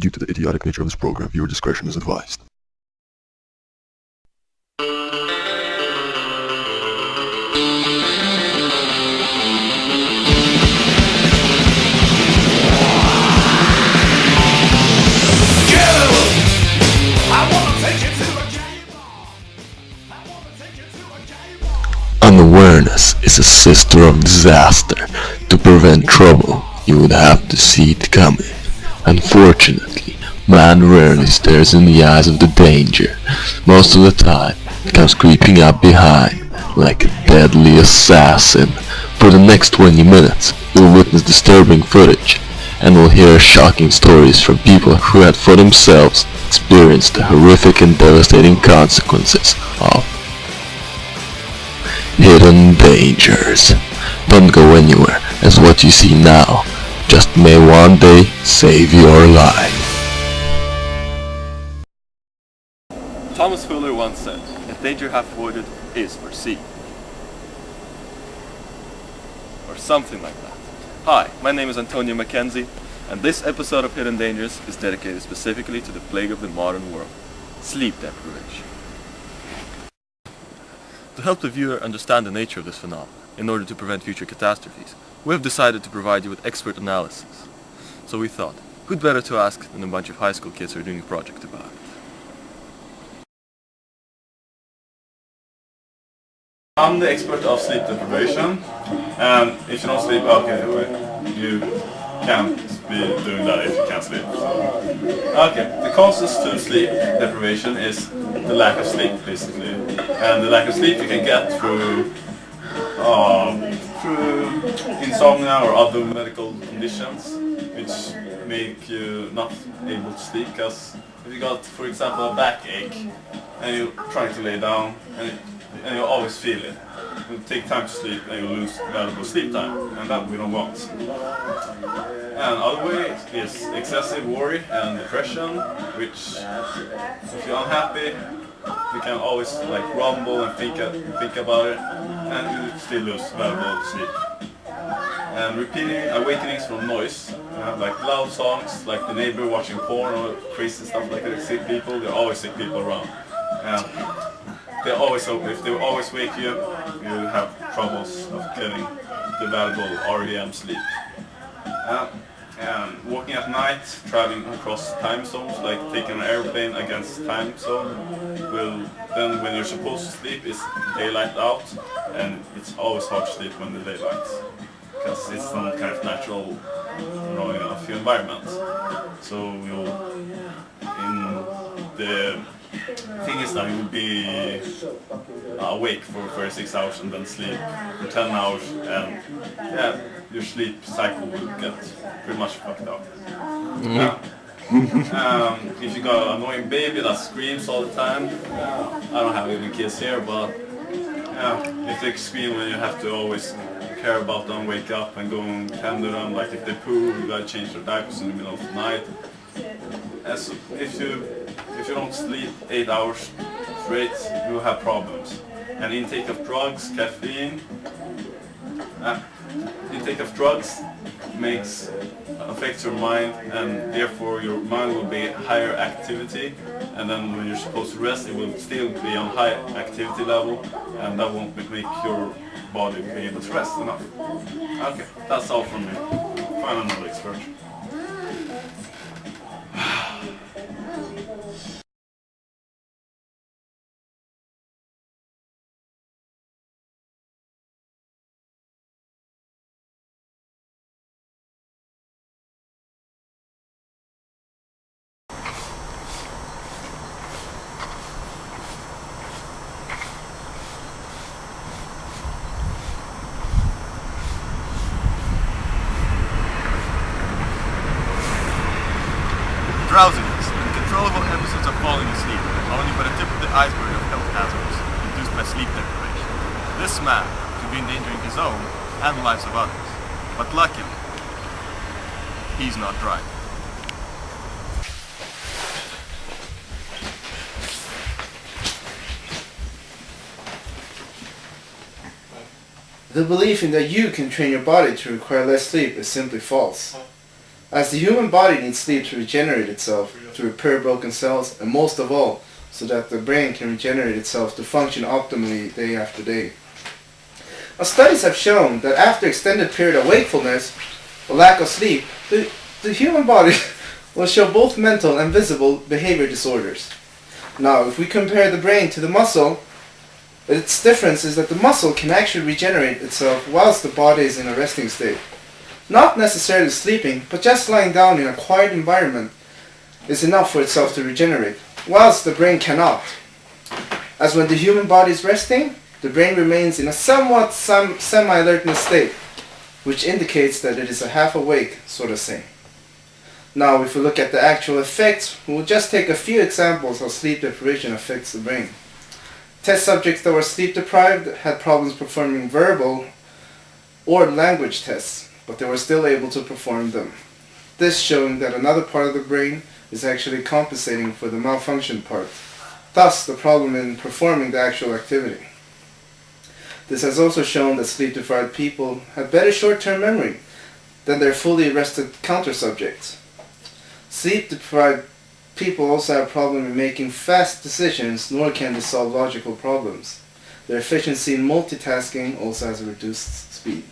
Due to the idiotic nature of this program, viewer discretion is advised. Unawareness is a sister of disaster. To prevent trouble, you would have to see it coming. Unfortunately, man rarely stares in the eyes of the danger. Most of the time, it comes creeping up behind, like a deadly assassin. For the next 20 minutes, you'll witness disturbing footage, and will hear shocking stories from people who had for themselves experienced the horrific and devastating consequences of hidden dangers. Don't go anywhere, as what you see now just may one day save your life. Thomas Fuller once said, "A danger half avoided is foreseen." Or something like that. Hi, my name is Antonio Mackenzie, and this episode of Hidden Dangers is dedicated specifically to the plague of the modern world, sleep deprivation. To help the viewer understand the nature of this phenomenon, in order to prevent future catastrophes, we have decided to provide you with expert analysis. So we thought, who'd better to ask than a bunch of high school kids who are doing a project about it. I'm the expert of sleep deprivation, and if you don't sleep, okay, you can't be doing that if you can't sleep. Okay, the causes to sleep deprivation is the lack of sleep, basically. And the lack of sleep you can get through insomnia or other medical conditions, which make you not able to sleep. Because if you got, for example, a backache, and you're trying to lay down, and you always feel it, you take time to sleep, and you lose valuable sleep time, and that we don't want. And other way is excessive worry and depression, which, if you're unhappy, you can always like rumble and think about it, and you still lose valuable sleep. And repeating awakenings from noise, like loud songs, like the neighbor watching porn or crazy stuff like that. Sick people, there are always sick people around. And they always if they always wake you up, you have troubles of getting the valuable REM sleep. And walking at night, traveling across time zones, like taking an airplane against time zone, then when you're supposed to sleep, it's daylight out, and it's always hard to sleep when the daylight, because it's some kind of natural drawing of your environment. So the thing is that you will be awake for 36 hours and then sleep for 10 hours, and your sleep cycle will get pretty much fucked up. If you got an annoying baby that screams all the time, I don't have any kids here, but if they scream and you have to always care about them, wake up and go and tend to them, like if they poo, you gotta change their diapers in the middle of the night. And so if you don't sleep 8 hours straight, you will have problems. And intake of drugs, caffeine, intake of drugs affects your mind, and therefore your mind will be higher activity, and then when you're supposed to rest, it will still be on high activity level, and that won't make your body be able to rest enough. Okay, that's all from me. Find another expert. Drowsiness, uncontrollable episodes of falling asleep, are only but a tip of the iceberg of health hazards induced by sleep deprivation. This man could be endangering his own and the lives of others, but luckily, he's not driving. The belief in that you can train your body to require less sleep is simply false. As the human body needs sleep to regenerate itself, to repair broken cells, and most of all, so that the brain can regenerate itself to function optimally day after day. Now, studies have shown that after extended period of wakefulness or lack of sleep, the human body will show both mental and visible behavior disorders. Now, if we compare the brain to the muscle, its difference is that the muscle can actually regenerate itself whilst the body is in a resting state. Not necessarily sleeping, but just lying down in a quiet environment is enough for itself to regenerate, whilst the brain cannot. As when the human body is resting, the brain remains in a somewhat semi-alertness state, which indicates that it is a half awake, so to say. Now, if we look at the actual effects, we will just take a few examples how sleep deprivation affects the brain. Test subjects that were sleep deprived had problems performing verbal or language tests, but they were still able to perform them. This showing that another part of the brain is actually compensating for the malfunction part, thus the problem in performing the actual activity. This has also shown that sleep-deprived people have better short-term memory than their fully rested counter-subjects. Sleep-deprived people also have a problem in making fast decisions, nor can they solve logical problems. Their efficiency in multitasking also has a reduced speed.